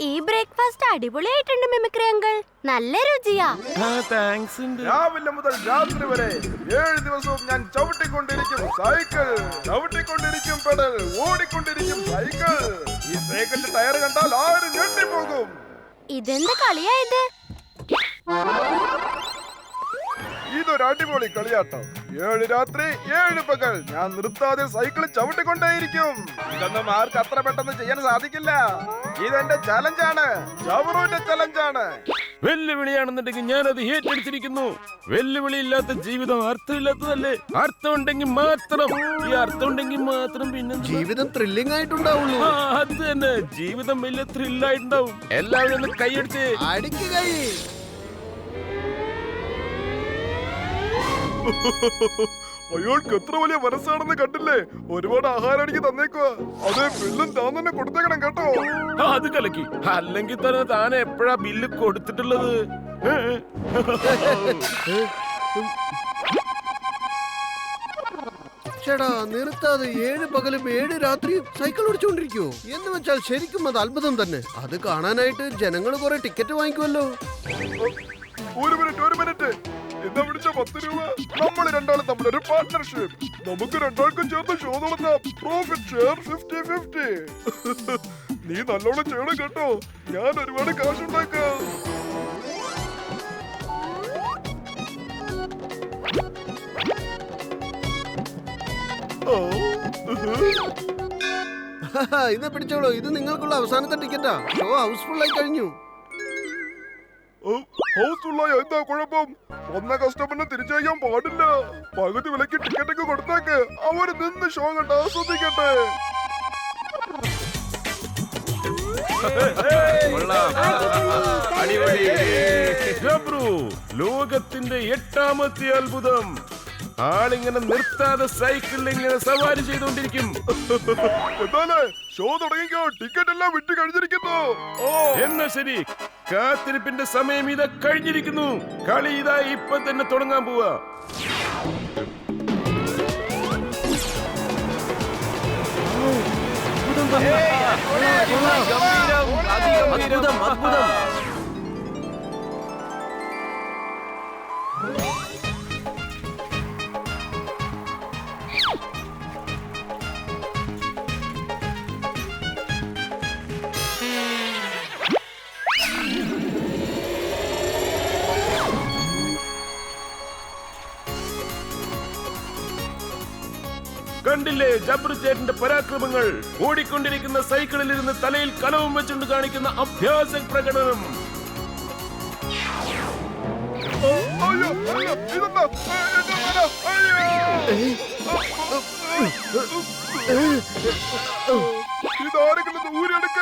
ഈ ബ്രേക്ക്ഫാസ്റ്റ് അടിപൊളിയായിട്ടുണ്ട് mimicry uncle. നല്ല രുചിയാ. രാവിലെ മുതൽ രാത്രി വരെ 7 ദിവസവും ഞാൻ ചവിട്ടിക്കൊണ്ടിരിക്കും സൈക്കിൾ, ചവിട്ടിക്കൊണ്ടിരിക്കും പെഡൽ, ഓടിക്കൊണ്ടിരിക്കും സൈക്കിൾ. ഈ സൈക്കിളിന്റെ ടയർ കണ്ടാൽ ആരും ഞെട്ടിപ്പോകും. ഇതെന്ത് കളിയാ ഇത്? ഇതൊരു അടിപൊളി കളിയാട്ടം. 7 രാത്രി 7 പകൽ ഞാൻ നിർത്താതെ സൈക്കിൾ ചവിട്ടിക്കൊണ്ടേയിരിക്കും. ഇതൊന്നും ആർക്ക് അത്ര പെട്ടെന്ന് ചെയ്യാൻ സാധിക്കില്ല. ഇതെന്റെ ചലഞ്ചാണ്, ജബറുവിന്റെ ചലഞ്ചാണ്. വെല്ലുവിളിയാണെന്നുണ്ടെങ്കിൽ ഞാൻ അത് ഏറ്റെടുത്തിരിക്കുന്നു. വെല്ലുവിളി ഇല്ലാത്ത ജീവിതം അർത്ഥമില്ലാത്തതല്ലേ? അർത്ഥം ഉണ്ടെങ്കിൽ മാത്രം, ഈ അർത്ഥം ഉണ്ടെങ്കിൽ മാത്രം പിന്നെ ജീവിതം ത്രില്ലിംഗ് ആയിട്ടുണ്ടാവുള്ളൂ. അത് തന്നെ, ജീവിതം വലിയ ത്രില്ലായിട്ടുണ്ടാവും. എല്ലാവരും ഒന്ന് കൈയടിച്ച് അടിക്കുക. അയാൾക്ക് എത്ര വലിയ മനസ്സാണെന്ന് കണ്ടില്ലേ? ഒരുപാട് ആഹാരം എനിക്ക് തന്നേക്കുക. അതേ ബില്ലും താൻ തന്നെ കൊടുത്തേക്കണം കേട്ടോ. അത് കലക്കി. അല്ലെങ്കിൽ തന്നെ താൻ എപ്പോഴാ ബില്ല് കൊടുത്തിട്ടുള്ളത്? ചേടാ, നിർത്താതെ 7 പകലും 7 രാത്രിയും സൈക്കിൾ ഓടിച്ചോണ്ടിരിക്കോ എന്ന് വെച്ചാൽ ശരിക്കും അത് അത്ഭുതം തന്നെ. അത് കാണാനായിട്ട് ജനങ്ങൾ കുറെ ടിക്കറ്റ് വാങ്ങിക്കുമല്ലോ. ഒരു മിനിറ്റ് എന്താ പിടിച്ച 10 രൂപ. നമ്മൾ രണ്ടാളും തമ്മിലൊരു പാർട്ട്ണർഷിപ്പ്. നമുക്ക് രണ്ടാൾക്കും ചേർന്ന് ഷോ നടത്താം. Profit share 50-50. നീ നല്ലോണം ചെയ്യണം കേട്ടോ. ഞാൻ ഒരുപാട് കാശുണ്ടാക്കാം. ഇത് പിടിച്ചോളൂ. ഇത് നിങ്ങൾക്കുള്ള അവസാനത്തെ ടിക്കറ്റാ. ഷോ ഹൗസ്ഫുൾ ആയി കഴിഞ്ഞു. ഹൗസ്ഫുള്ള എന്താ കുഴപ്പം? വന്ന കസ്റ്റമറിനെ തിരിച്ചയക്കാൻ പാടില്ല. പകുതി വിലക്ക് ടിക്കറ്റ് ഒക്കെ കൊടുത്തേക്ക്. അവര് നിന്ന് ഷോ കണ്ട് ആസ്വദിക്കട്ടെ. ജബ്രു, ലോകത്തിന്റെ 8ാമത്തെ അത്ഭുതം. ആളിങ്ങനെ നിർത്താതെ സൈക്കിളിൽ ഇങ്ങനെ സവാരി ചെയ്തുകൊണ്ടിരിക്കും. എന്നാലേ ഷോ തുടങ്ങിക്കോ. ടിക്കറ്റ് എല്ലാം വിറ്റ് കഴിഞ്ഞിരിക്കുന്നു. എന്നാ ശരി, കാത്തിരിപ്പിന്റെ സമയം ഇതാ കഴിഞ്ഞിരിക്കുന്നു. കളി ഇതാ ഇപ്പൊ തന്നെ തുടങ്ങാൻ പോവാ. കണ്ടില്ലേ ജബ്രു ചേട്ടന്റെ പരാക്രമങ്ങൾ? ഓടിക്കൊണ്ടിരിക്കുന്ന സൈക്കിളിൽ ഇരുന്ന് തലയിൽ കലവും വെച്ചുകൊണ്ട് കാണിക്കുന്ന അഭ്യാസ പ്രകടനം. ഇതാരെങ്കിലും ഊരെടുക്ക.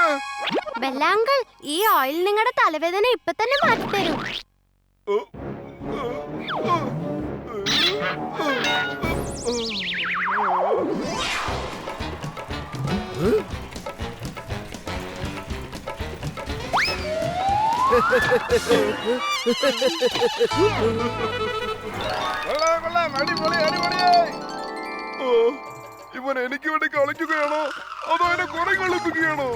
ബെല്ലാങ്കിൾ, ഈ ഓയിൽ നിങ്ങളുടെ തലവേദന ഇപ്പൊ തന്നെ മാറ്റിത്തരും. ഇവൻ എനിക്ക് വേണ്ടി കളിക്കുകയാണോ അതോ എന്നെ കുറെ കളിപ്പിക്കുകയാണോ?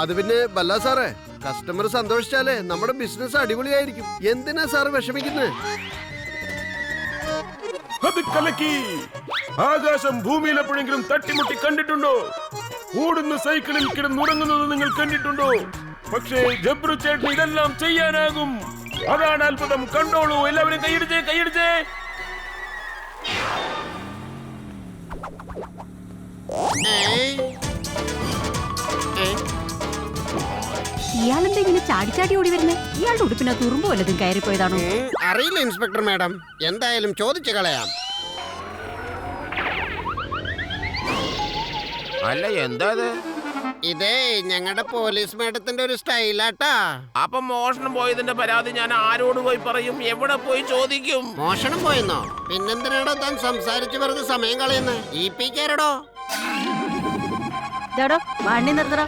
അത് പിന്നെ ബല്ല സാറേ, കസ്റ്റമർ സന്തോഷിച്ചാലേ നമ്മുടെ ബിസിനസ് അടിപൊളിയായിരിക്കും. എന്തിനാ സാറ് വിഷമിക്കുന്നത്? അത് കലക്കി. ആകാശം ഭൂമിയിൽ എപ്പോഴെങ്കിലും തട്ടിമുട്ടി കണ്ടിട്ടുണ്ടോ? ഓടുന്ന സൈക്കിളിൽ കിടന്നുറങ്ങുന്നത് നിങ്ങൾ കണ്ടിട്ടുണ്ടോ? പക്ഷേ ജബ്രു ചേട്ടൻ ഇതെല്ലാം ചെയ്യാനാകും. അതാണ് അത്ഭുതം. കണ്ടോളൂ, എല്ലാവരും കൈയടിച്ചേ കൈയടിച്ചേ. ഇയാളെന്താ ഇങ്ങനെ ചാടി ഓടി വരുന്നേ? ഇയാളുടെ ഉടുപ്പിന് തുറുമ്പ് വല്ലതും കയറിപ്പോയതാണോ? അറിയില്ല ഇൻസ്പെക്ടർ മാഡം. എന്തായാലും ചോദിച്ചു കളയാം. അല്ല, എന്താ ഇതേ ഞങ്ങളുടെ പോലീസ് മേഡത്തിന്റെ ഒരു സ്റ്റൈലാട്ടാ. അപ്പൊ മോഷണം പോയതിന്റെ പരാതി ഞാൻ ആരോട് പോയി പറയും? എവിടെ പോയി ചോദിക്കും? മോഷണം പോയെന്നോ? പിന്നെന്തിനാടോ താൻ സംസാരിച്ചു വെറുതെ സമയം കളയുന്നത്? ഈ പി കേരടോ. വണ്ടി നിർത്തറ.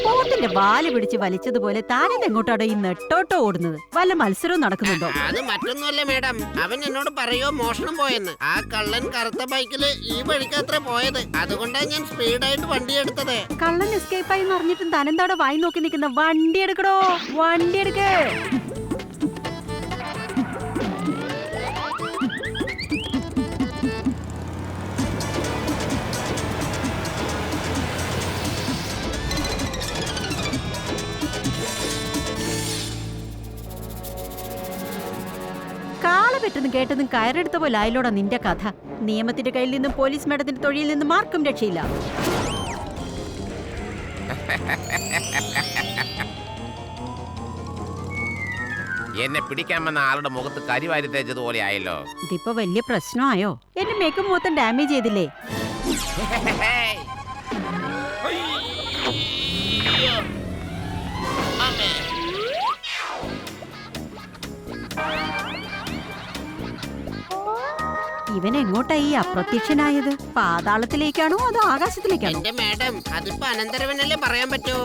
പോത്തിന്റെ വാല് പിടിച്ച് വലിച്ചതുപോലെ താനെന്ത് എങ്ങോട്ടാടോ ഈ നെട്ടോട്ടോ ഓടുന്നത്? വല്ല മത്സരവും നടക്കുന്നുണ്ടോ? അത് മറ്റൊന്നുമല്ല മേഡം, അവൻ എന്നോട് പറയോ മോഷണം പോയെന്ന്. ആ കള്ളൻ കറുത്ത ബൈക്കില് ഈ വഴിക്കത്ര പോയത്, അതുകൊണ്ടാണ് ഞാൻ സ്പീഡായിട്ട് വണ്ടി എടുത്തത്. കള്ളൻ എസ്കേപ്പ് ആയി പറഞ്ഞിട്ടും താനെന്താടെ വായി നോക്കി നിൽക്കുന്ന? വണ്ടി എടുക്കടോ, വണ്ടി എടുക്ക്. കാള പെട്ടെന്ന് കേട്ടതും കയറെടുത്ത പോലെ ആയില്ലോടാ നിന്റെ കഥ. നിയമത്തിന്റെ കയ്യിൽ നിന്നും പോലീസ് മേഡത്തിന്റെ തൊഴിലിൽ നിന്നും ആർക്കും രക്ഷയില്ല. എന്നെ പിടിക്കാൻ വന്ന ആളുടെ മുഖത്ത് കരിവാരി തേച്ചതുപോലെ ആയല്ലോ. ഇതിപ്പോ വലിയ പ്രശ്നമായോ? എന്റെ മേക്കപ്പ് മൊത്തം ഡാമേജ് ചെയ്തില്ലേ? ഇവൻ എങ്ങോട്ടായി അപ്രത്യക്ഷനായത്? പാതാളത്തിലേക്കാണോ അതോ ആകാശത്തിലേക്കാണോ? എന്റെ മേഡം, അതിപ്പോ അനന്തരവനല്ലേ പറയാൻ പറ്റൂ.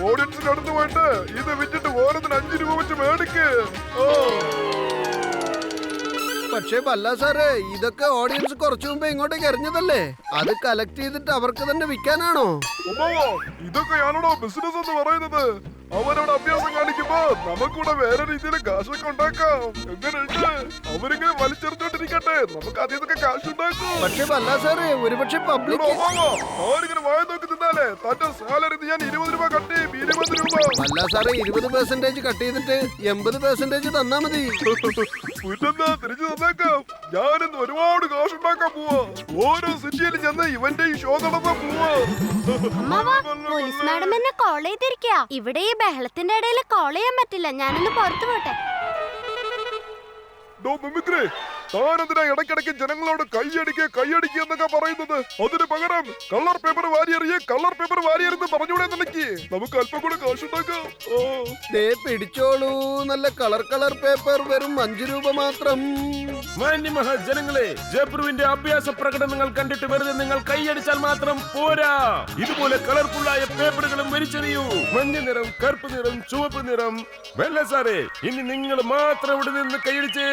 ഓഡിയൻസിന് അടുത്ത് പോയിട്ട് ഇത് വിറ്റിട്ട് ഓരോന്നിന് 5 രൂപ വെച്ച് മേടിക്ക്. പക്ഷേ ബല്ല സാറേ, ഇതൊക്കെ ഓഡിയൻസ് കുറച്ചു മുമ്പേ ഇങ്ങോട്ടേക്ക് എറിഞ്ഞതല്ലേ? അത് കളക്ട് ചെയ്തിട്ട് അവർക്ക് തന്നെ വിൽക്കാനാണോ? ഇതൊക്കെയാണോ ബിസിനസ് എന്ന് പറയുന്നത്? അവനവിടെ അഭ്യാസം കാണിക്കുമ്പോ നമുക്കൂടെ വേറെ രീതിയിൽ കാശൊക്കെ ഉണ്ടാക്കാം. എങ്ങനെയുണ്ട്? അവരിങ്ങനെ വലിച്ചെറിഞ്ഞോണ്ടിരിക്കട്ടെ, നമുക്ക് അതിൽ നിന്നൊക്കെ കാശുണ്ടാക്കും. പക്ഷേ ബല്ല സാറേ, ഒരുപക്ഷെ പബ്ലിക് അവരിങ്ങനെ വായ നോക്കി നിന്നാലേ തന്റെ സാലറി ഞാൻ 20 രൂപ കട്ട് ചെയ്യും. 20 രൂപ ബല്ല സാറേ, 20% കട്ട് ചെയ്തിട്ട് 80% തന്നാ മതി. പിന്നെന്താ, തിരിച്ചു തന്നേക്കാം. ഞാനിന്ന് ഒരുപാട് കാശുണ്ടാക്കാൻ പോവാ. ഓരോ സിറ്റിയിലും ചെന്ന് ഇവന്റെ ഈ ഷോ നടത്താൻ പോവാ. അമ്മാവാ, പോലീസ് മാഡം എന്നെ കോൾ ചെയ്തിരിക്കാ. ഇവിടെ ഈ ബഹളത്തിന്റെ ഇടയിൽ കോൾ ചെയ്യാൻ പറ്റില്ല. ഞാനൊന്ന് പുറത്തു പോട്ടെ. താനെന്തിനാ ഇടയ്ക്കിടയ്ക്ക് ജനങ്ങളോട് കൈയടിക്കുക എന്നൊക്കെ പറയുന്നത്? അതിന് പകരം കളർ പേപ്പർ വാരിയെറിയെന്ന് പറഞ്ഞൂടെ നിനക്ക്? നമുക്ക് അല്പം കൂടെ കാശുണ്ടാക്കാം. ദേ പിടിച്ചോളൂ, നല്ല കളർ പേപ്പർ, വെറും 5 രൂപ മാത്രം. മാന്യമഹാജനങ്ങളെ, ജബ്രുവിന്റെ അഭ്യാസ പ്രകടനങ്ങൾ കണ്ടിട്ട് വെറുതെ നിങ്ങൾ കൈയടിച്ചാൽ മാത്രം പോരാ. ഇതുപോലെ കളർഫുള്ളായ പേപ്പറുകളും വലിച്ചെറിയൂ. മഞ്ഞ നിറം, കറുപ്പ് നിറം, ചുവപ്പ് നിറം. വെല്ല സാറേ, ഇനി നിങ്ങൾ മാത്രം ഇവിടെ നിന്ന് കൈയടിച്ചേ.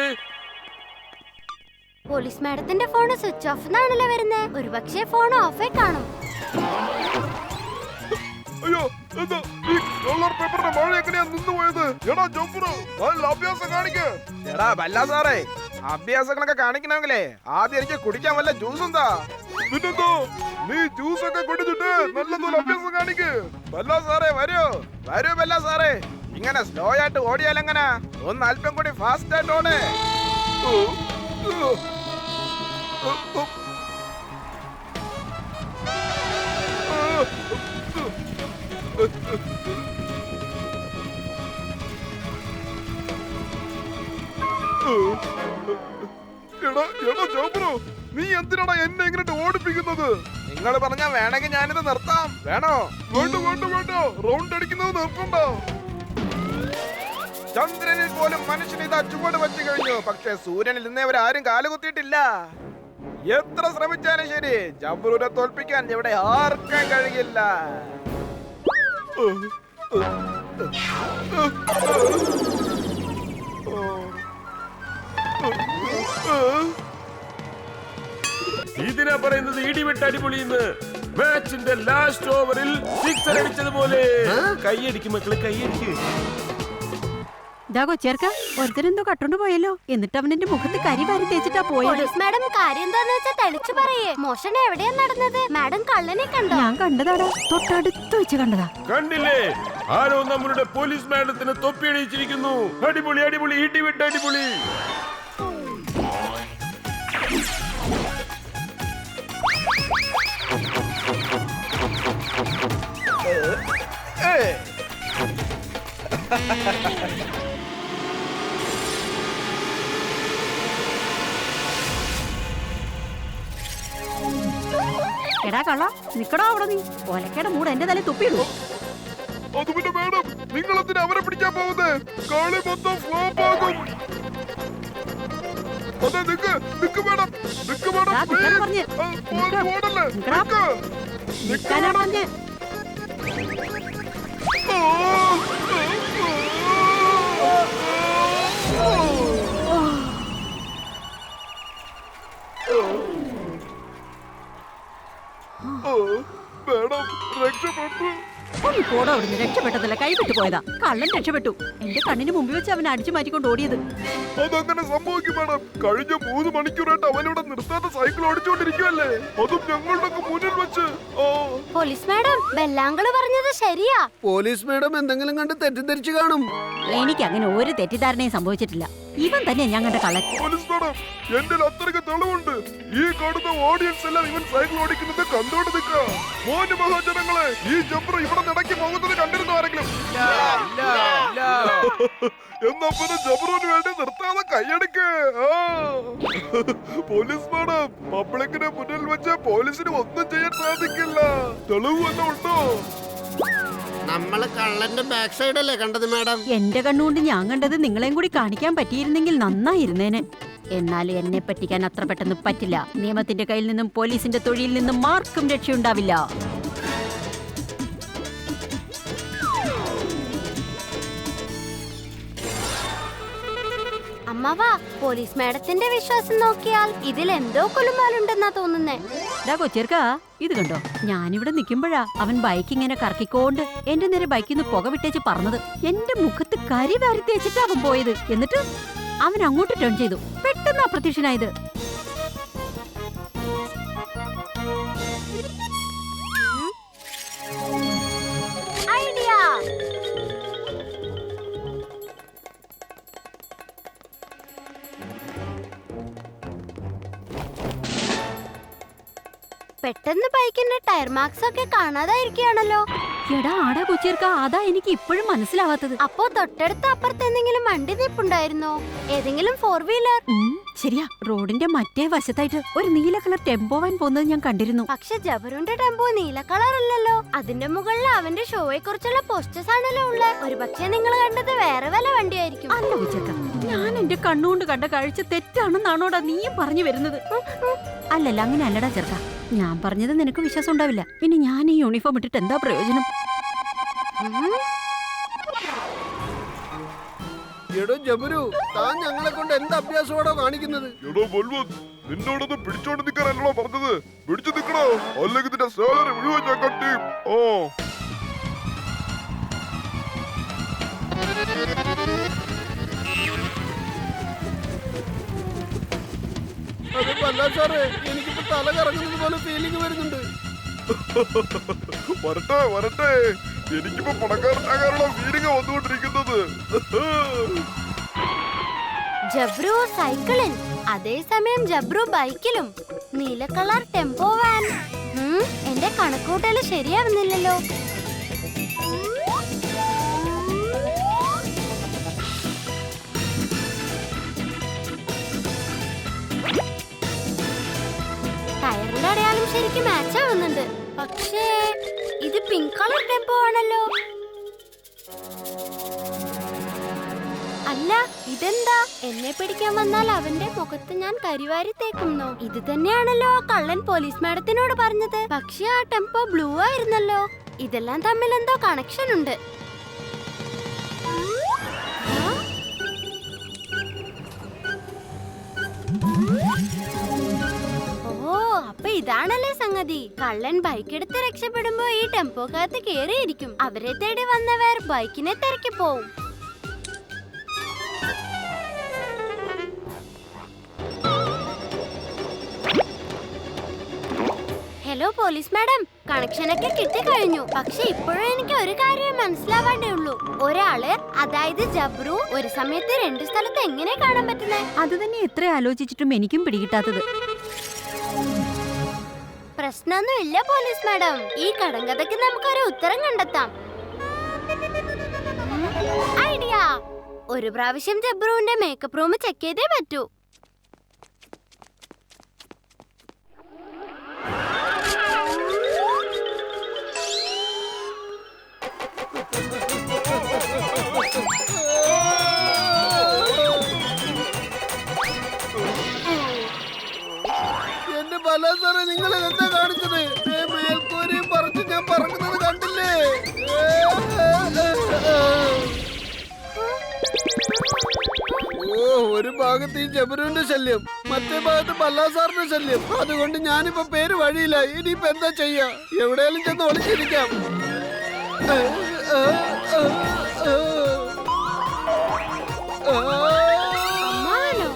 പോലീസ് മാഡത്തിന്റെ ഫോൺ സ്വിച്ച് ഓഫ് എന്നാണല്ലോ വരുന്നത്. ഒരുപക്ഷെ ഫോൺ ഓഫേ കാണും. അയ്യോ, എന്താ ഈ കളർ പേപ്പറിന്റെ മഴ എങ്ങനെയാ നിന്നുപോയത്? എടാ ജംബുറു, നല്ല അഭ്യാസം കാണിക്ക്. എടാ ബല്ല സാറേ, അഭ്യാസങ്ങളൊക്കെ കാണിക്കണമെങ്കിലേ ആദ്യം എനിക്ക് കുടിക്കാൻ വല്ല ജ്യൂസ് എന്താ? പിന്നെന്തോ, നീ ജ്യൂസ് ഒക്കെ കുടിച്ചിട്ട് നല്ലതുപോലെ അഭ്യാസം കാണിക്ക്. ബല്ല സാറേ വരൂ ബല്ല സാറേ. ഇങ്ങനെ സ്ലോ ആയിട്ട് ഓടിയാലെങ്ങനെ? ഒന്ന് അല്പം കൂടി ഫാസ്റ്റ് ആയിട്ട് ഓടേ. എടാ ജംബുറു, നീ എന്തിനാടാ എന്നെ ഇങ്ങനെ ഓടിപ്പിക്കുന്നത്? നിങ്ങൾ പറഞ്ഞാ വേണമെങ്കിൽ ഞാനിത് നിർത്താം. വേണോ? വേണ്ട, റൗണ്ട് അടിക്കുന്നത് നിർത്തണ്ട. ചന്ദ്രനിൽ പോലും മനുഷ്യൻ ഇതാ ചുവട് വെച്ച് കഴിഞ്ഞു. പക്ഷെ സൂര്യനിൽ ഇന്നേവരാരും കാലുകുത്തിയിട്ടില്ല. എത്ര ശ്രമിച്ചാലും ശരി, ജംബുരുവിനെ തോൽപ്പിക്കാൻ ഇവിടെ ആർക്കും കഴിയില്ല. ഇതിനാ പറയുന്നത് ഇടിവിട്ട് അടിപൊളിന്ന്. മാച്ചിന്റെ ലാസ്റ്റ് ഓവറിൽ സിക്സർ അടിച്ചതുപോലെ. കൈയടിക്കും മക്കളെ, കൈയടിക്കും. ഇതാകോ ചേർക്ക, ഒരുത്തരെന്തോ കട്ടോണ്ട് പോയല്ലോ. എന്നിട്ട് അവനെന്റെ മുഖത്ത് കരി വാരി തേച്ചിട്ടാ പോയത്. പോലീസ് മാഡം, കാര്യം എന്താന്ന് വെച്ചാ തെളിച്ചു പറയേ. മോഷണം എവിടെയാ നടന്നത്? മാഡം കള്ളനെ കണ്ടോ? ഞാൻ കണ്ടതാടാ, തൊട്ടടുത്ത് വെച്ച് കണ്ടതാ. കണ്ടില്ലേ, ആരോ നമ്മളുടെ പോലീസ് മാഡത്തിന് തൊപ്പിയടിച്ചിരിക്കുന്നു. അടിപൊളി, ഇടിവിട്ട് അടിപൊളി. എടാ കള്ള, നിക്കടാ അവിടെ നീ. ഒലക്കയുടെ മൂട് എന്റെ തല തുപ്പിയിടൂ. അത് പിന്നെ വേണം. നിങ്ങൾ എന്തിനാ അവരെ പിടിക്കാൻ പോകുന്നത്? കളി മൊത്തം ഫ്ലോപ്പ് ആകും. അതെ നിക്ക് വേണം. ദാ, നിൽക്കാനാ പറഞ്ഞെ. ഓടല്ലേ? നിൽക്കടാ. നിൽക്കാനാ പറഞ്ഞെ. വേണം, രക്ഷപ്പെട്ടു. ഒന്ന് പോടാ അവിടുന്ന്. രക്ഷപ്പെട്ടതല്ല, കൈവിട്ടു പോയതാ. കള്ളൻ രക്ഷപ്പെട്ടു. എന്റെ കണ്ണിന് മുമ്പിൽ വെച്ച് അവൻ അടിച്ചു മാറ്റിക്കൊണ്ട് ഓടിയത്. അതങ്ങനെ സംഭവിക്കും മാഡം. കഴിഞ്ഞ 3 മണിക്കൂറായിട്ട് അവനിവിടെ നിർത്താതെ സൈക്കിൾ ഓടിച്ചോണ്ടിരിക്കുവല്ലേ, അതും ഞങ്ങളുടെ മുന്നിൽ വെച്ച്. പോലീസ് മാഡം, ബെല്ലാങ്കള് പറഞ്ഞത് ശരിയാ. പോലീസ് മേഡം എന്തെങ്കിലും കണ്ട് തെറ്റിദ്ധരിച്ചു കാണും. എനിക്ക് അങ്ങനെ ഒരു തെറ്റിദ്ധാരണയും സംഭവിച്ചിട്ടില്ല. ഇവൻ തന്നെ ഞങ്ങളുടെ കള്ളൻ. പോലീസ് മാഡം, എന്റെ അത്രയ്ക്ക് തെളിവുണ്ട്. ഈ കാണുന്ന ഓഡിയൻസ് എല്ലാം ഇവൻ സൈക്കിൾ ഓടിക്കുന്നത് കണ്ടോണ്ട് നിൽക്കുക. മോന് മഹാജനങ്ങളെ, ഈ ജംബർ ഇവിടെ നടക്കി പോകുന്നത് കണ്ടിരുന്നു ആരെങ്കിലും? എന്നാ പിന്നെ ജംബറിന് വേണ്ടി നിർത്താതെ കൈയടിക്ക്. പോലീസ് മാഡം, പബ്ലിക്കിനെ മുന്നിൽ വെച്ച് പോലീസിന് ഒന്നും ചെയ്യാൻ സാധിക്കില്ല. തെളിവ് വല്ലതും ഉണ്ടോ? നമ്മള് കള്ളന്റെ ബാക്ക് സൈഡ് അല്ലേ കണ്ടത് മാഡം? എന്റെ കണ്ണുകൊണ്ട് ഞാൻ കണ്ടത് നിങ്ങളെയും കൂടി കാണിക്കാൻ പറ്റിയിരുന്നെങ്കിൽ നന്നായിരുന്നേനെ. എന്നാൽ എന്നെ പറ്റിക്കാൻ അത്ര പെട്ടെന്ന് പറ്റില്ല. നിയമത്തിന്റെ കയ്യിൽ നിന്നും പോലീസിന്റെ തൊഴിയിൽ നിന്നും ആർക്കും രക്ഷയുണ്ടാവില്ല. അമ്മവാ, പോലീസ് മാഡത്തിന്റെ വിശ്വാസം നോക്കിയാൽ ഇതിൽ എന്തോ കൊലുമാലുണ്ടെന്നാ തോന്നുന്നേ. ഡാ കൊച്ചേർക്കാ, ഇത് കണ്ടോ? ഞാനിവിടെ നിൽക്കുമ്പോഴാ അവൻ ബൈക്ക് ഇങ്ങനെ കറക്കിക്കോണ്ട് എന്റെ നേരെ ബൈക്കിൽ നിന്ന് പുക വിട്ടേച്ച് പറഞ്ഞത്. എന്റെ മുഖത്ത് കരി വാരി തേച്ചിട്ടാ അവൻ പോയത്. എന്നിട്ട് അവൻ അങ്ങോട്ട് ടേൺ ചെയ്തു. പെട്ടെന്ന് അപ്രത്യക്ഷനായത്. ഐഡിയ. പെട്ടെന്ന് ബൈക്കിന്റെ ടയർ മാർക്സ് ഒക്കെ കാണാതായിരിക്കുകയാണല്ലോ. എടാ ആടാ കൊച്ചേർക്കാ, അതാ എനിക്ക് ഇപ്പോഴും മനസ്സിലാവാത്തത്. അപ്പോ തൊട്ടടുത്ത അപ്പുറത്ത് എന്തെങ്കിലും വണ്ടി നിപ്പുണ്ടായിരുന്നോ? ഏതെങ്കിലും 4 വീലർ? ശരിയാ, റോഡിന്റെ മറ്റേ വശത്തായിട്ട് ഒരു നീല കളർ ടെമ്പോ വാൻ പോകുന്നത് ഞാൻ കണ്ടിരുന്നു. പക്ഷെ ജബറുന്റെ ടെമ്പോ നീല കളർ അല്ലല്ലോ. അതിന്റെ മുകളിൽ അവന്റെ ഷോയെ കുറിച്ചുള്ള പോസ്റ്റേഴ്സ് ആണല്ലോ ഉള്ളത്. ഒരു പക്ഷേ നിങ്ങൾ കണ്ടത് വേറെ വല്ല വണ്ടിയായിരിക്കും. അല്ല കൊച്ചേർക്ക, ഞാൻ എന്റെ കണ്ണുകൊണ്ട് കണ്ട കാഴ്ച തെറ്റാണെന്നാണോടാ നീയും പറഞ്ഞു വരുന്നത്? അല്ലല്ല, അങ്ങനെ അല്ലടാ ചെറുക്ക. ഞാൻ പറഞ്ഞത് നിനക്ക് വിശ്വാസം ഉണ്ടാവില്ല. പിന്നെ ഞാൻ ഈ യൂണിഫോം ഇട്ടിട്ട് എന്താ പ്രയോജനം? എടോ ജബരു, താൻ ഞങ്ങളെ കൊണ്ട് എന്ത് അഭ്യാസമാണോ കാണിക്കുന്നത്? എടോ ബൽവന്ത്, നിന്നോടൊന്ന് പിടിച്ചോണ്ട് നിൽക്കാനല്ലോ പറഞ്ഞത്. പിടിച്ചു നിൽക്കണോ, അല്ലെങ്കിൽ നിന്റെ സാലറി മുഴുവൻ ഞാൻ കട്ടി. അതല്ല സാറേ, എനിക്കിപ്പോ തല കറങ്ങുന്നത് പോലെ ഫീലിംഗ് വരുന്നുണ്ട്. വരട്ടെ വരട്ടെ, എനിക്കിപ്പോ പണക്കാരനാകാനുള്ള ഫീലിംഗ് വന്നുകൊണ്ടിരിക്കുന്നത്. ജബ്രു സൈക്കിളിൽ, അതേസമയം ജബ്രു ബൈക്കിലും. നീല കളർ ടെമ്പോ വാൻ. എന്റെ കണക്കൂട്ടല് ശരിയാവുന്നില്ലല്ലോ. ടയറിന്റെ അടയാളം ശരിക്കും മാച്ച് ആവുന്നുണ്ട്. പക്ഷേ ഇത് പിങ്ക് കളർ ടെമ്പോ ആണല്ലോ. അല്ല, ഇതെന്താ? എന്നെ പിടിക്കാൻ വന്നാൽ അവന്റെ മുഖത്ത് ഞാൻ കരിവാരി തേക്കുന്നോ? ഇത് തന്നെയാണല്ലോ ആ കള്ളൻ പോലീസ് മാഡത്തിനോട് പറഞ്ഞത്. പക്ഷെ ആ ടെമ്പോ ബ്ലൂ ആയിരുന്നല്ലോ. ഇതെല്ലാം തമ്മിൽ എന്തോ കണക്ഷൻ ഉണ്ട്. ഓ, അപ്പൊ ഇതാണല്ലേ സംഗതി. കള്ളൻ ബൈക്ക് എടുത്ത് രക്ഷപ്പെടുമ്പോ ഈ ടെമ്പോക്കകത്ത് കേറിയിരിക്കും. അവരെ തേടി വന്നവർ ബൈക്കിനെ തിരക്കി പോവും. ഹലോ പോലീസ് മാഡം, കണക്ഷനൊക്കെ കിട്ടിക്കഴിഞ്ഞു. പക്ഷെ ഇപ്പോഴും എനിക്ക് ഒരു കാര്യം മനസ്സിലാവാണ്ടേ ഉള്ളൂ. ഒരാള്, അതായത് ജബ്രു, ഒരു സമയത്ത് 2 സ്ഥലത്ത് എങ്ങനെ കാണാൻ പറ്റുന്നേ? അത് തന്നെ എത്ര ആലോചിച്ചിട്ടും എനിക്കും പിടികിട്ടാത്തത്. പ്രശ്നമൊന്നും ഇല്ല പോലീസ് മാഡം. ഈ കടങ്കഥയ്ക്ക് നമുക്കൊരു ഉത്തരം കണ്ടെത്താം. ഐഡിയ. ഒരു പ്രാവശ്യം ജബ്രുവിന്റെ മേക്കപ്പ് റൂം ചെക്ക് ചെയ്തേ പറ്റൂ. ഭാഗത്ത് ഈ ജബറുവിന്റെ ശല്യം, മറ്റേ ഭാഗത്ത് ബല്ലാസാറിന്റെ ശല്യം. അതുകൊണ്ട് ഞാനിപ്പോ പേര് വഴിയില്ല. ഇനിയിപ്പോ എന്താ ചെയ്യാ? എവിടെയെങ്കിലും ചെന്ന് ഒളിച്ചിരിക്കാം. അമ്മാവനോ?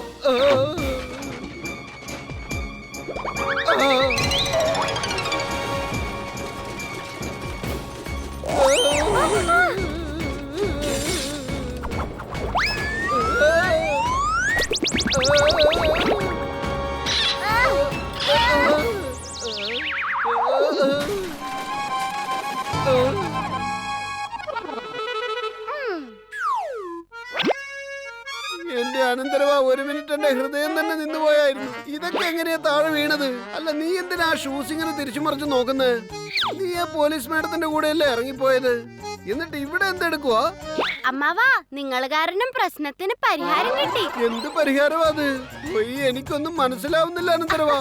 എന്റെ അനന്തരവാ, ഒരു മിനിറ്റ് എന്റെ ഹൃദയം തന്നെ നിന്നുപോയായിരുന്നു. ഇതൊക്കെ എങ്ങനെയാ താഴെ വീണത്? അല്ല, നീ എന്തിനാ ഷൂസ് ഇങ്ങനെ തിരിച്ചു മറിച്ച് നോക്കുന്നത്? നീ ആ പോലീസ് മേഡത്തിന്റെ കൂടെയല്ലേ ഇറങ്ങിപ്പോയത്? എന്നിട്ട് ഇവിടെ എന്തെടുക്കുവാ? അമ്മാവാ, നിങ്ങൾ കാരണം പ്രശ്നത്തിന് പരിഹാരം കിട്ടി. എന്ത് പരിഹാരമാ അത്? എനിക്കൊന്നും മനസ്സിലാവുന്നില്ല അനന്തരവാ.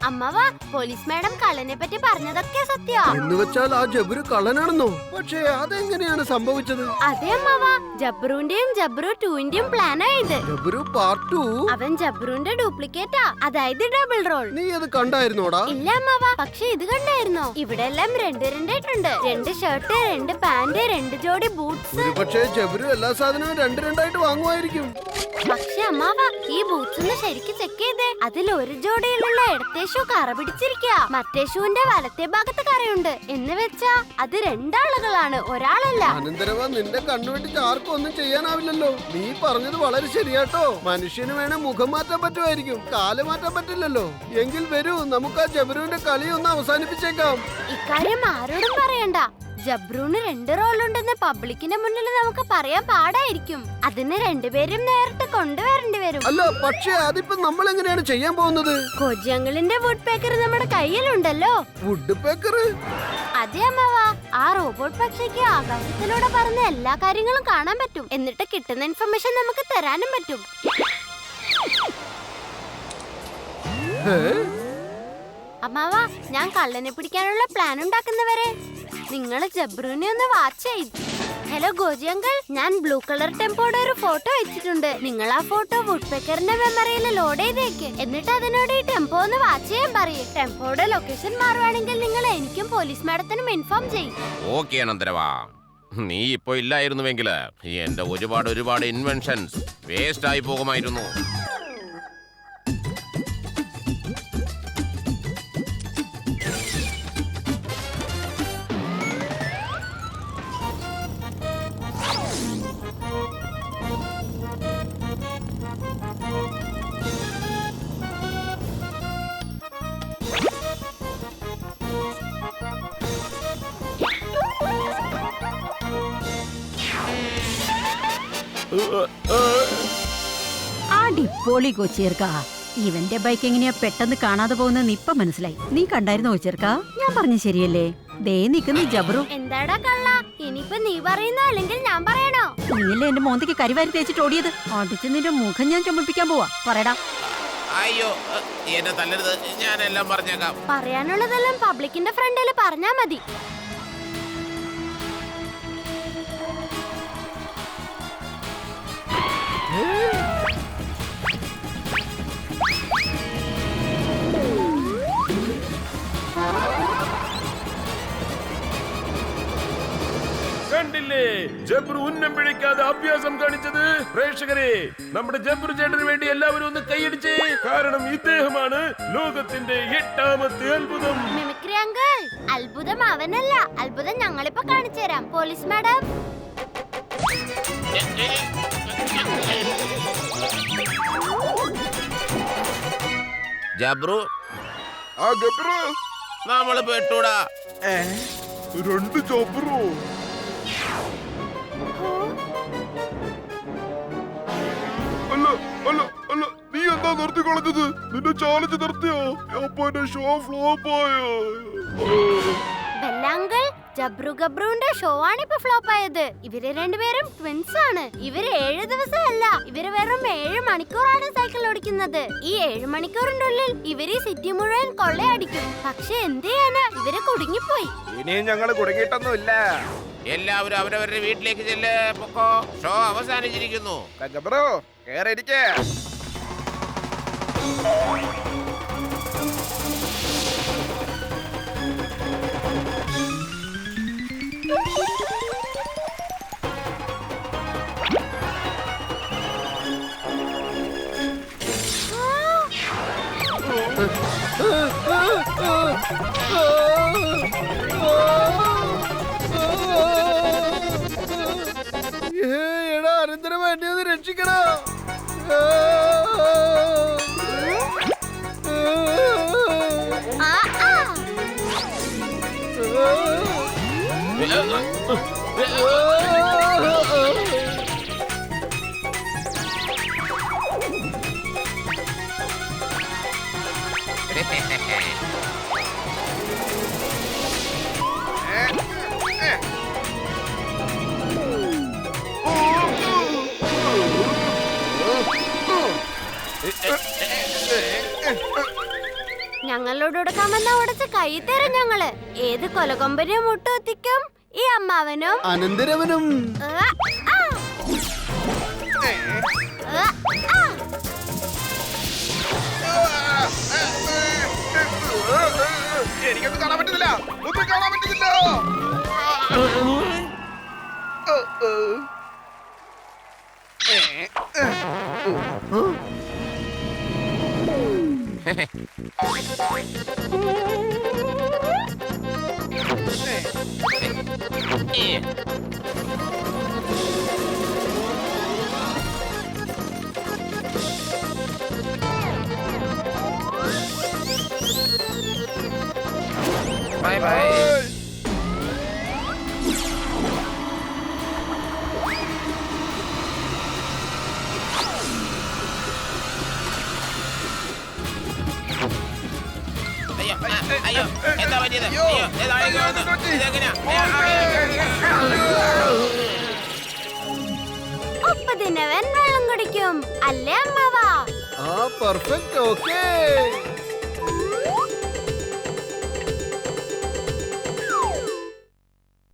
അമ്മാവാ, പോലീസ് മാഡം കള്ളനെ പറ്റി പറഞ്ഞതൊക്കെ സത്യ. എന്ന് വെച്ചാൽ ആ ജബ്രു കള്ളനാണെന്നോ? പക്ഷേ അതെങ്ങനെയാണ് സംഭവിച്ചത്? അതെ അമ്മാവാ, ജബ്രുവിന്റെയും ജബ്രു 2ന്റെയും പ്ലാനാ ഇത്. ജബ്രു പാർട്ട് 2? അവൻ ജബ്രുവിന്റെ ഡ്യൂപ്ലിക്കേറ്റാ, അതായത് ഡബിൾ റോൾ. നീ അത് കണ്ടായിരുന്നോടാ? ഇല്ല അമ്മാവാ, പക്ഷെ ഇത് കണ്ടായിരുന്നോ? ഇവിടെ എല്ലാം രണ്ടായിട്ടുണ്ട്. 2 ഷർട്ട്, 2 പാന്റ്, 2 ജോഡി ബൂട്ട്സ്. പക്ഷേ ജബ്രു എല്ലാ സാധനവും രണ്ടായിട്ട് വാങ്ങുമായിരിക്കും. പക്ഷെ അമ്മാവാ, ഈ ബൂട്ട്സ് ഒന്ന് ശരിക്ക് ചെക്ക് ചെയ്തേ. അതിൽ ഒരു ജോഡിയിലുള്ള ഇടത്തെ ഷൂ കറ പിടിച്ചിരിക്കുക, മറ്റേ ഷൂവിന്റെ വലത്തെ ഭാഗത്ത് കറയുണ്ട്. എന്ന് വെച്ചാ അത് 2 ആളുകളാണ്, ഒരാളല്ല. അനന്തരവ, നിന്റെ കണ്ണുവെട്ടിച്ച് ആർക്കും ഒന്നും ചെയ്യാനാവില്ലല്ലോ. നീ പറഞ്ഞത് വളരെ ശരിയാട്ടോ. മനുഷ്യന് വേണേ മുഖം മാറ്റാൻ പറ്റുമായിരിക്കും, കാല് മാറ്റാൻ പറ്റില്ലല്ലോ. എങ്കിൽ വരൂ, നമുക്ക് ആ ജബ്രുവിന്റെ കളി ഒന്ന് അവസാനിപ്പിച്ചേക്കാം. ഇക്കാര്യം ആരോടും പറയണ്ട. ജബ്രൂന് 2 റോളുണ്ടെന്ന് പബ്ലിക്കിന്റെ മുന്നിൽ നമുക്ക് പറയാൻ പാടായിരിക്കും. അതിന് 2 പേരും നേരിട്ട് കൊണ്ടുവരേണ്ടി വരും. അല്ല, പക്ഷേ അതിപ്പോ നമ്മൾ എങ്ങനെയാണ് ചെയ്യാൻ പോകുന്നത്? കോജിയങ്കിളിന്റെ വുഡ് പേക്കർ നമ്മുടെ കയ്യിലുണ്ടല്ലോ. വുഡ് പേക്കർ? അതെ അമ്മാവാ, ആ റോബോട്ട് പക്ഷിക്ക് ആകാശത്തിലൂടെ പറഞ്ഞ എല്ലാ കാര്യങ്ങളും കാണാൻ പറ്റും. എന്നിട്ട് കിട്ടുന്ന ഇൻഫർമേഷൻ നമുക്ക് തരാനും പറ്റും. അമ്മാവാ, ഞാൻ കള്ളനെ പിടിക്കാനുള്ള പ്ലാൻ ഉണ്ടാക്കുന്നവരെ നിങ്ങൾ ജബ്രുവിനെ ഒന്ന് വാച്ച് ചെയ്തു. ഹലോ ഗോജി അങ്കിൾ, ഞാൻ ബ്ലൂ കളർ ടെമ്പോയുടെ ഒരു ഫോട്ടോ വെച്ചിട്ടുണ്ട്. നിങ്ങൾ ആ ഫോട്ടോ വുഡ് പെക്കറിന്റെ മെമ്മറിയിൽ ലോഡ് ചെയ്തേക്ക്. എന്നിട്ട് അതിനോട് ഈ ടെമ്പോ ഒന്ന് വാച്ച് ചെയ്യാൻ പറയും. ടെമ്പോയുടെ ലൊക്കേഷൻ മാറുവാണെങ്കിൽ നിങ്ങൾ എനിക്കും പോലീസ് മാഡത്തിനും ഇൻഫോം ചെയ്യും. ഓക്കെ അനന്തരവാ, നീ ഇപ്പൊ ഇല്ലായിരുന്നുവെങ്കിൽ എന്റെ ഒരുപാട് ഇൻവെൻഷൻസ് വേസ്റ്റ് ആയി പോകുമായിരുന്നു. അടിപൊളി കൊച്ചേർക്ക. ഇവന്റെ ബൈക്ക് എങ്ങനെയാ പെട്ടെന്ന് കാണാതെ പോകുന്നതെന്ന് ഇപ്പൊ മനസ്സിലായി. നീ കണ്ടായിരുന്നോ കൊച്ചേർക്ക? ഞാൻ പറഞ്ഞ ശരിയല്ലേ? ദേ നിക്കുന്നു ജബ്രു. എന്താടാ കള്ള, ഇനിയിപ്പോ നീ പറയുന്ന അല്ലെങ്കിൽ ഞാൻ പറയണോ? നീയല്ലേ എന്റെ മോന്തയ്ക്ക് കരിവാരി തേച്ചിട്ട് ഓടിയത്? അടിച്ച് നിന്റെ മുഖം ഞാൻ ചുമപ്പിക്കാൻ പോവാ. പറയടാ. അയ്യോ, എന്നെ തല്ലരുത്, ഞാനെല്ലാം പറഞ്ഞേക്കാം. പറയാനുള്ളതെല്ലാം പബ്ലിക്കിന്റെ ഫ്രണ്ടിൽ പറഞ്ഞാ മതി. കണ്ടില്ലേ ജബ്രു ഉന്നം പിഴയ്ക്കാതെ അഭ്യാസം കാണിച്ചത്? പ്രേക്ഷകരെ, നമ്മുടെ ജബ്രു ചേട്ടന് വേണ്ടി എല്ലാവരും ഒന്ന് കൈയടിച്ചേ. കാരണം ഇദ്ദേഹമാണ് ലോകത്തിന്റെ 8ാമത്തെ അത്ഭുതം. മിമിക്രി അങ്കിൾ, അത്ഭുതം അവനല്ല, അത്ഭുതം ഞങ്ങളിപ്പോ കാണിച്ചു തരാം. പോലീസ് മാഡം, ജബ്രു, ആ ജബ്രു, നമ്മള് പെട്ടൂടാ. 2 ജബ്രു. അല്ല, നീ എന്താ നിർത്തി കളഞ്ഞത്? നിന്റെ ചാലഞ്ച് നിർത്തിയോ? അപ്പൊ എന്റെ ഷോ ഫ്ലോപ്പ് ആയോ? ബെല്ലാങ്കിൾ, ജബ്രു ഗബ്രുവിന്റെ ഷോ ആണ് ഇപ്പൊ ഫ്ലോപ്പ് ആയത്. ഇവര് 2 പേരും ട്വിൻസ് ആണ്. ഇവര് 7 ദിവസമല്ല, ഇവര് വെറും 7 മണിക്കൂറാണ് സൈക്കിൾ ഓടിക്കുന്നത്. ഈ 7 മണിക്കൂറിന്റെ ഉള്ളിൽ ഇവര് ഈ സിറ്റി മുഴുവൻ കൊള്ളയടിക്കും. പക്ഷെ എന്ത് ചെയ്യാനാ, ഇവര് കുടുങ്ങിപ്പോയി. ഇനിയും ഞങ്ങൾ കുടുങ്ങിയിട്ടൊന്നുമില്ല. എല്ലാവരും അവരവരുടെ വീട്ടിലേക്ക് ചെല്ല്. പൊക്കോ, ഷോ അവസാനിച്ചിരിക്കുന്നു. ജബ്രു കേറിയിരിക്കേ. എടാ അനന്തരവ എന്നെ ഒന്ന് രക്ഷിക്കടാ. ആ, ആ. ഞങ്ങളോട് കൊടുക്കാമെന്ന ഉടച്ച് കൈ തരും ഞങ്ങള്. ഏത് കൊലകൊമ്പനെ മുട്ടുകുത്തിക്കും ഈ അമ്മാവനും അനന്തരവനും. ആ, ആ. ആ, ആ. എനിക്കൊന്നും കാണാൻ പറ്റുന്നില്ല, ഒന്നും കാണാൻ പറ്റുന്നില്ല. Bye bye. അയ്യോ, എന്താ പറ്റിയത്? അയ്യോ, താഴേക്ക് വന്നു. ഇതെങ്ങനെയാ? ഉപ്പ് തിന്നവൻ വെള്ളം കുടിക്കും അല്ലേ അമ്മാവാ? ആ പെർഫെക്റ്റ്. ഓക്കേ.